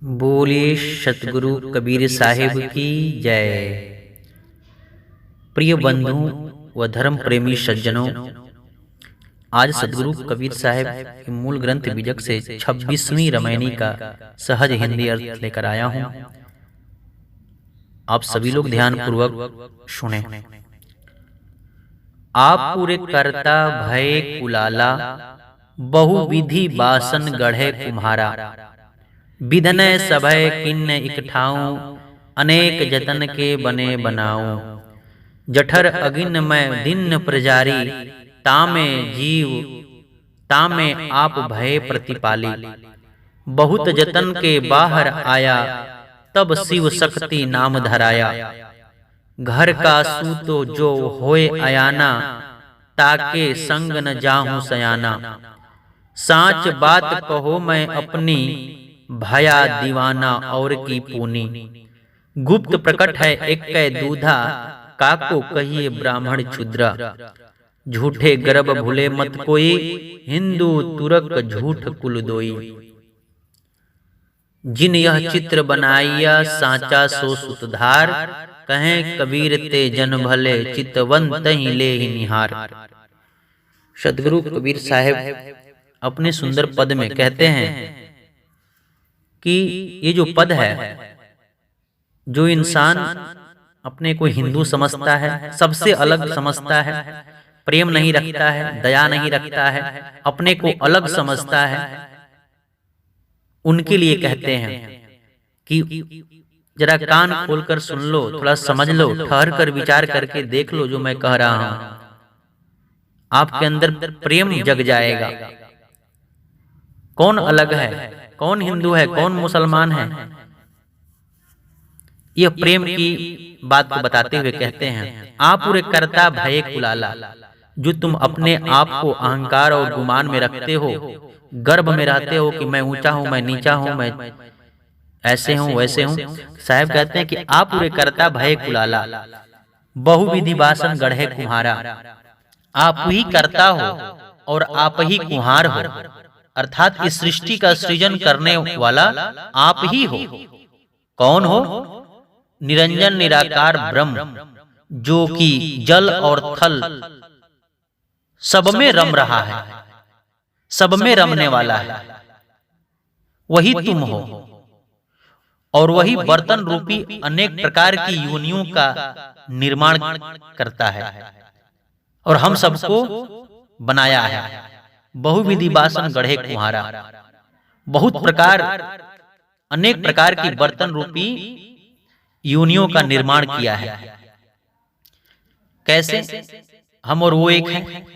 बोलिए सतगुरु कबीर साहिब की जय। प्रिय बंधु व धर्म प्रेमी सज्जनों, आज सतगुरु कबीर साहिब के मूल ग्रंथ बीजक से 26वीं रामायणी का सहज हिंदी अर्थ लेकर आया हूं। आप सभी लोग ध्यान पूर्वक सुने। आप पूरे करता भय कुलाला, बहुविधि बासन गढ़े कुम्हारा। विधनय सभय किन्न इकठाऊं, अनेक जतन के बने बनाऊं। जठर अगिन मैं दिन प्रजारी, तामे जीव तामे आप भय प्रतिपाली। बहुत जतन के बाहर आया, तब शिव शक्ति नाम धराया। घर का सूतो जो होए अयाना, ताके संग न जाहूं सयाना। साच बात कहो मैं अपनी, भया दीवाना और की पूनी। गुप्त प्रकट है एक कै दूधा, काको कहिए ब्राह्मण क्षुद्रा। झूठे गर्भ भूले मत कोई, हिंदू तुरक झूठ कुल दोई। जिन यह चित्र बनाइया, साचा सो सुतधार। कहें कबीर ते जन भले, चितवंत ही ले ही निहार। सतगुरु कबीर साहिब अपने सुंदर पद में कहते हैं कि ये जो पद है, जो इंसान अपने को हिंदू समझता है, सबसे अलग समझता है, प्रेम नहीं रखता है, दया नहीं रखता है, अपने को अलग समझता है, उनके लिए कहते हैं कि जरा कान खोलकर सुन लो, थोड़ा समझ लो, ठहर कर विचार करके देख लो जो मैं कह रहा हूं। आपके अंदर प्रेम जग जाएगा। कौन अलग है, कौन हिंदू है, कौन मुसलमान है, यह प्रेम की बात को बताते हुए कहते हैं। आप पूरे करता भय कुलाला, जो तुम अपने आप को अहंकार और गुमान में रखते हो, गर्भ में रहते हो कि मैं ऊंचा हूं, मैं नीचा हूं, मैं ऐसे हूं वैसे हूं। साहब कहते हैं कि आप पूरे करता भय कुलाला, बहुविधि बासन गढ़े कुम्हारा। आप ही करता हो और आप ही कुम्हार हो, अर्थात इस सृष्टि का सृजन करने वाला आप ही हो। कौन हो? निरंजन निराकार ब्रह्म, जो कि जल और थल सब में रम रहा है, सब में रमने वाला है। वही तुम हो और वही बर्तन रूपी अनेक प्रकार की योनियों का निर्माण करता है और हम सबको बनाया है। बहुविधि बासन गढ़े कुम्हारा, बहुत प्रकार अनेक प्रकार की बर्तन रूपी योनियों का निर्माण किया है। कैसे? हम और वो एक हैं।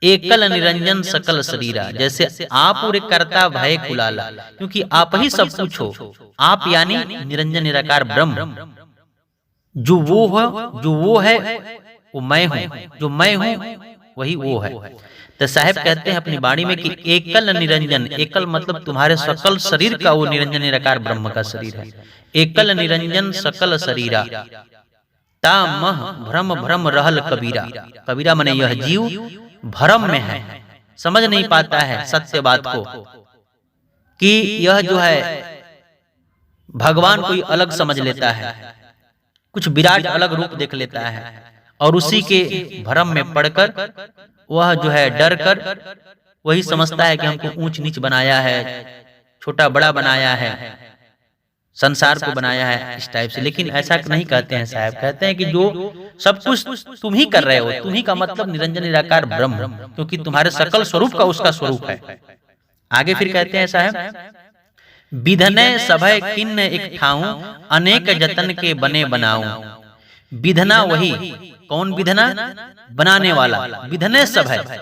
एकल निरंजन सकल शरीरा, जैसे आप पूरे करता भय कुलाला, क्योंकि आप ही सब कुछ हो। आप यानी निरंजन निराकार ब्रह्म, जो वो है वो मैं हूं, जो मैं हूं वही वो है। तो साहब कहते हैं अपनी वाणी में कि एकल निरंजन, एकल मतलब तुम्हारे सकल शरीर का वो निरंजन निराकार ब्रह्म का शरीर है। एकल निरंजन सकल शरीरा, ता मह भ्रम भ्रम रहल कबीरा। कबीरा माने यह जीव भ्रम में है, समझ नहीं पाता है सत्य बात को, कि यह जो है भगवान कोई अलग समझ लेता है, कुछ विराट अलग रूप देख लेता है और उसी के भ्रम में पड़कर वह जो है डर कर वही समझता है कि हमको ऊंच नीच बनाया है, छोटा बड़ा बनाया है, संसार को बनाया है, इस टाइप से। लेकिन ऐसा नहीं कहते हैं साहब। कहते हैं कि जो सब कुछ तुम ही कर रहे हो, तुम ही का मतलब निरंजन निराकार ब्रह्म, क्योंकि तुम्हारे सकल स्वरूप का उसका स्वरूप है। आगे फिर कहते हैं साहब, विधनय सभय किन्न एक ठाऊं, अनेक जतन के बने बनाऊं। विधना वही, कौन विधना? बनाने वाला। विधनय सभय,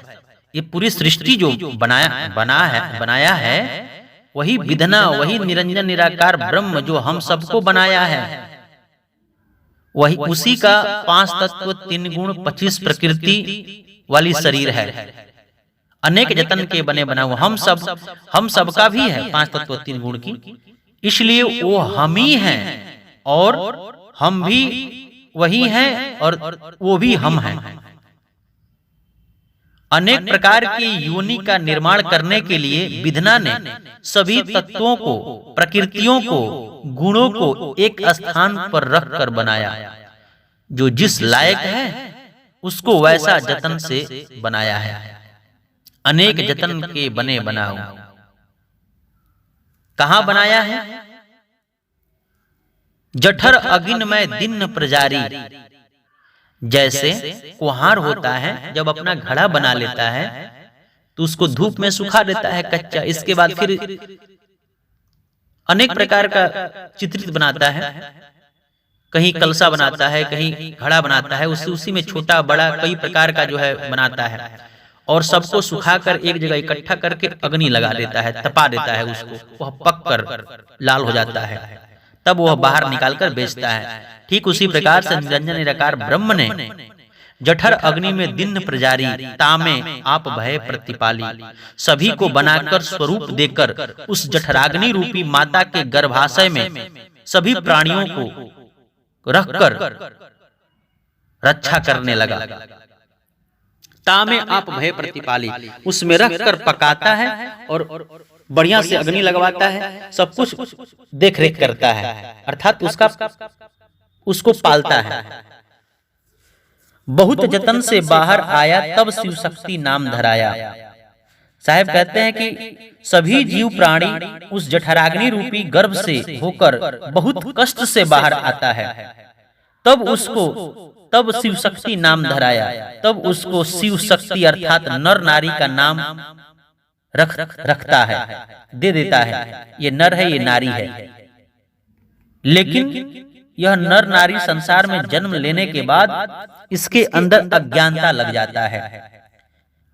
ये पूरी सृष्टि जो बनाया है वही विधना, वही निरंजन निराकार ब्रह्म जो हम सबको बनाया है। वही उसी का 5 तत्व 3 गुण 25 प्रकृति वाली शरीर है। अनेक जतन के बने बनाओ, हम सबका भी है 5 तत्व 3 गुण की, इसलिए वो हम ही हैं और हम भी वही हैं और वो भी हम हैं। अनेक प्रकार की योनि का निर्माण करने के लिए विधना ने सभी तत्वों को, प्रकृतियों को, गुणों को एक स्थान पर रख कर बनाया। जो जिस लायक है उसको वैसा जतन से बनाया है। अनेक जतन के बने बनाओ। कहां बनाया है? जठर अगिन में दिन प्रजारी। जैसे कुम्हार होता है, जब अपना घड़ा बना लेता है तो उसको धूप में सुखा देता है कच्चा, इसके बाद फिर अनेक प्रकार का चित्रित बनाता है, कहीं कलसा बनाता है, कहीं घड़ा बनाता है, उसी में छोटा बड़ा कई प्रकार का जो है बनाता है, और सबको सुखाकर एक जगह इकट्ठा करके अग्नि लगा देता है, तपा देता है उसको, वह पक कर लाल हो जाता है, तब वह बाहर निकालकर बेचता है। ठीक उसी प्रकार से निरंजन निराकार ब्रह्म ने जठर अग्नि में दिन प्रजारी, तामे आप भय प्रतिपाली, सभी को बनाकर स्वरूप देकर उस जठराग्नि रूपी माता के गर्भाशय में सभी प्राणियों को रखकर रक्षा करने लगा। तामे आप भय प्रतिपाली, उसमें रखकर पकाता है और बढ़िया से अग्नि लगवाता है, सब कुछ देख रेख करता है, अर्थात उसको पालता है। बहुत जतन से बाहर आया तब शिव शक्ति नाम धराया। साहब कहते हैं कि सभी जीव प्राणी उस जठराग्नि रूपी गर्भ से होकर बहुत कष्ट से बाहर आता है, तब शिव शक्ति नाम धराया, तब उसको शिव शक्ति अर्थात नर नारी का नाम रखता है, दे देता है। ये नर है, ये नारी है। लेकिन यह नर नारी संसार में जन्म लेने के बाद इसके अंदर अज्ञानता लग जाता है,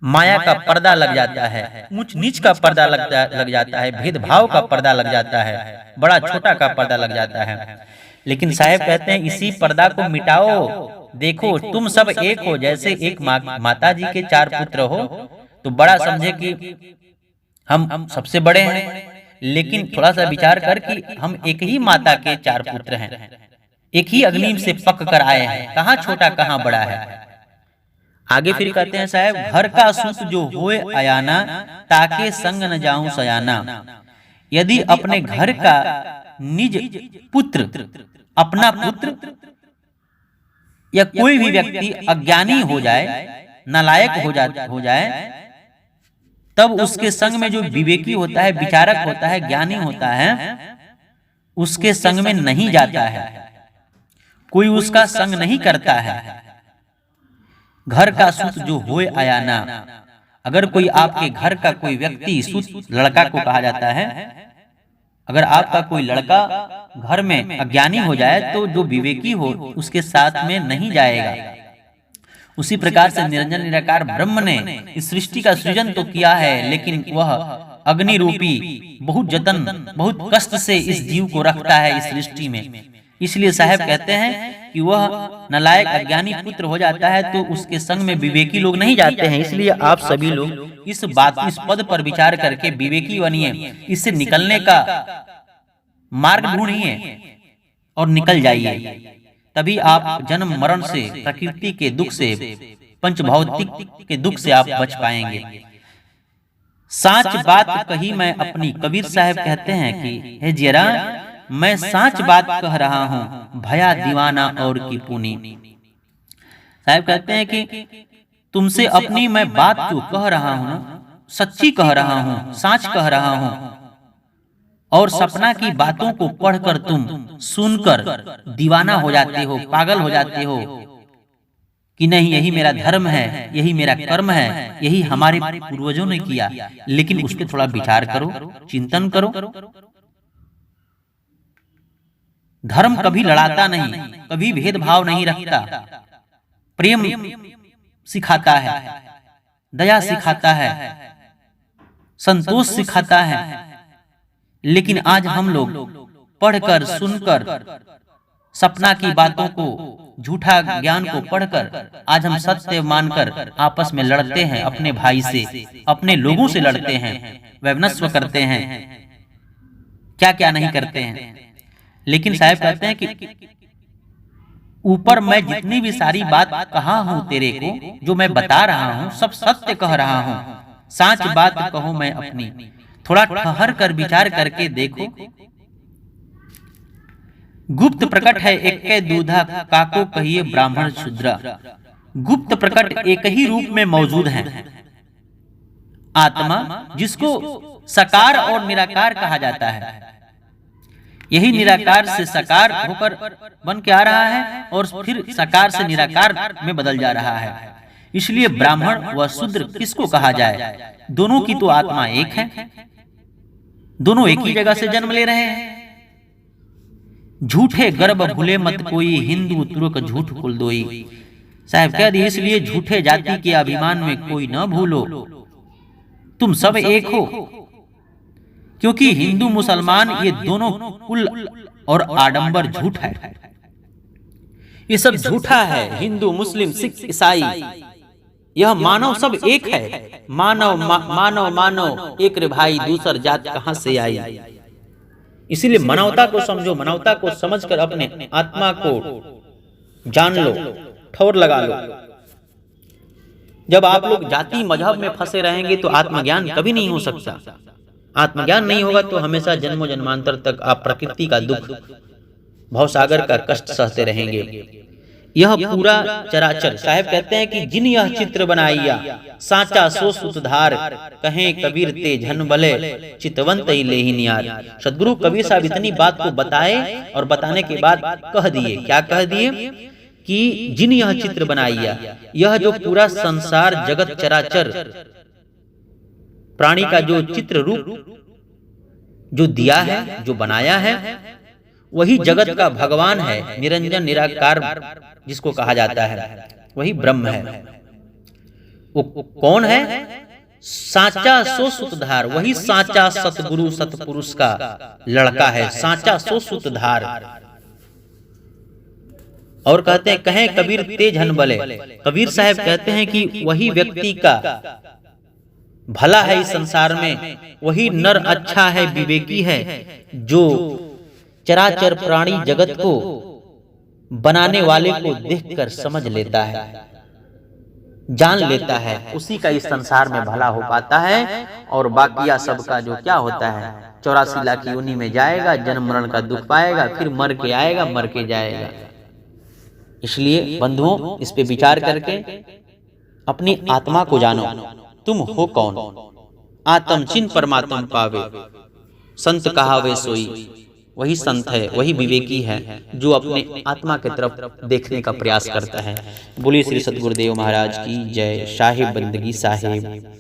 माया का पर्दा लग जाता है, ऊंच नीच का पर्दा लग जाता है, भेदभाव का पर्दा लग जाता है, बड़ा छोटा का पर्दा लग जाता है। लेकिन साहब कहते हैं इसी पर्दा को मिटाओ, देखो तुम सब एक हो। जैसे एक माता जी के 4 पुत्र हो तो बड़ा समझे कि हम सबसे बड़े हैं, लेकिन थोड़ा सा विचार कर कि हम एक ही माता के 4 पुत्र हैं, एक ही अग्नि से पक कर आए हैं, कहाँ छोटा कहाँ बड़ा है। आगे फिर कहते हैं साहब, घर का सुख जो होए अयाना, ताके संग न जाऊं सयाना। यदि अपने घर का निज पुत्र, अपना पुत्र या कोई भी व्यक्ति अज्ञानी हो जाए, नालायक हो जाए, तब उसके संग में जो विवेकी होता है, विचारक होता है, ज्ञानी होता है, उसके संग में नहीं जाता है, कोई उसका संग नहीं करता है। घर का सुत जो होए अयाना, अगर कोई आपके घर का कोई व्यक्ति, सुत लड़का को कहा जाता है, अगर आपका कोई लड़का घर में अज्ञानी हो जाए तो जो विवेकी हो उसके साथ में नहीं जाएगा। उसी प्रकार से निरंजन निराकार ब्रह्म ने इस सृष्टि का सृजन तो किया है, लेकिन वह अग्नि रूपी बहुत जतन, बहुत कष्ट से इस जीव को रखता है इस सृष्टि में। इसलिए साहब कहते हैं कि वह नालायक अज्ञानी पुत्र हो जाता है तो उसके संग में विवेकी लोग नहीं जाते हैं। इसलिए आप सभी लोग इस पद पर विचार करके विवेकी बनिए, इससे निकलने का मार्ग ढूंढिए और निकल जाइए, तभी आप जन्म मरण से, प्रकृति के दुख से, पंचभौतिक के दुख से आप बच पाएंगे। साच बात कही मैं अपनी, कबीर साहब कहते हैं कि हे जरा मैं साच बात कह रहा हूं, भया दीवाना और की पुनी। साहब कहते हैं कि तुमसे अपनी मैं बात जो कह रहा हूं ना, सच्ची कह रहा हूं, साच कह रहा हूं, और सपना की बातों को पढ़कर तुम सुनकर दीवाना हो जाते हो, पागल हो जाते हो कि नहीं यही मेरा धर्म है, यही मेरा कर्म है, यही हमारे पूर्वजों ने किया। लेकिन उस पर थोड़ा विचार करो, चिंतन करो। धर्म कभी लड़ाता नहीं, कभी भेदभाव नहीं रखता, प्रेम सिखाता है, दया सिखाता है, संतोष सिखाता है। लेकिन आज हम लोग पढ़कर, सुनकर, सपना की बातों को, झूठा ज्ञान को पढ़कर आज हम सत्य मानकर आपस में लड़ते हैं, अपने भाई से, अपने लोगों से लड़ते हैं, वैमनस्व करते हैं, क्या क्या नहीं करते हैं। लेकिन साहब कहते हैं कि ऊपर मैं जितनी भी सारी बात कहा हूँ तेरे को, जो मैं बता रहा हूँ सब सत्य कह रहा हूँ। सच बात कहो मैं अपनी, थोड़ा ठहर कर विचार करके देखो। गुप्त प्रकट है एक दूधा, काको कहिए ब्राह्मण शूद्रा। गुप्त प्रकट एक ही रूप में मौजूद है। आत्मा जिसको साकार और निराकार कहा जाता है, यही निराकार से साकार होकर बन के आ रहा है और फिर साकार से निराकार में बदल जा रहा है। इसलिए ब्राह्मण व शूद्र किसको कहा जाए? दोनों की तो आत्मा एक है, दोनों एक ही जगह से जन्म ले रहे हैं। झूठे गर्भ भूले मत कोई, हिंदू तुर्क झूठ कुल दोई। साहब कह दिए, इसलिए झूठे जाति के अभिमान में कोई न भूलो, तुम सब एक हो। क्योंकि हिंदू मुसलमान ये दोनों कुल और आडंबर झूठ है, ये सब झूठा है। हिंदू मुस्लिम सिख ईसाई, यह मानव सब एक है। मानव मानव मानव एक रे भाई, दूसर जात कहां से आई। इसीलिए मानवता को समझो, मानवता को समझकर अपने आत्मा को जान लो, ठौर लगा लो। जब आप लोग जाति मजहब में फंसे रहेंगे तो आत्मज्ञान कभी नहीं हो सकता। आत्मज्ञान नहीं होगा तो हमेशा जन्मों जन्मांतर तक आप प्रकृति का दुख, भवसागर का कष्ट सहते रहेंगे। यह पूरा चराचर, साहब कहते हैं कि जिन यह चित्र बनाइया, साचा सो सुतधार, कहें कबीर ते झन बले, चितवंत ही ले ही नियार। सदगुरु कबीर साहब इतनी बात को बताए और बताने के बाद कह दिए, क्या कह दिए कि जिन यह चित्र बनाइया, यह जो पूरा संसार जगत चराचर प्राणी का जो चित्र रूप जो दिया है, जो बनाया है, वही जगत का भगवान है। निरंजन निराकार जिसको कहा जाता है, वही ब्रह्म है। वो कौन है? साचा सो सुतधार, वही साचा सतगुरु सतपुरुष का लड़का है। साचा सो सुतधार। और कहते हैं, कहें कबीर तेज हन बले। कबीर साहब कहते हैं कि वही व्यक्ति का भला है इस संसार में, वही नर अच्छा है, विवेकी है, जो चराचर प्राणी जगत को बनाने वाले को देखकर समझ लेता है, जान लेता है। उसी का इस संसार में भला हो पाता है। और बाकिया सबका जो क्या होता है, 84 लाख योनि में जाएगा, जन्म मरण का दुख पाएगा, फिर मर के आएगा, मर के जाएगा। इसलिए बंधुओं, इस पे विचार करके अपनी आत्मा को जानो, तुम हो कौन। आत्म चिन्ह परमात्मा पावे, संत कहावे सोई। वही संत है, वही विवेकी है, जो अपने आत्मा की तरफ देखने का प्रयास करता है। बोलिए श्री सतगुरुदेव महाराज की जय। साहिब बंदगी साहिब।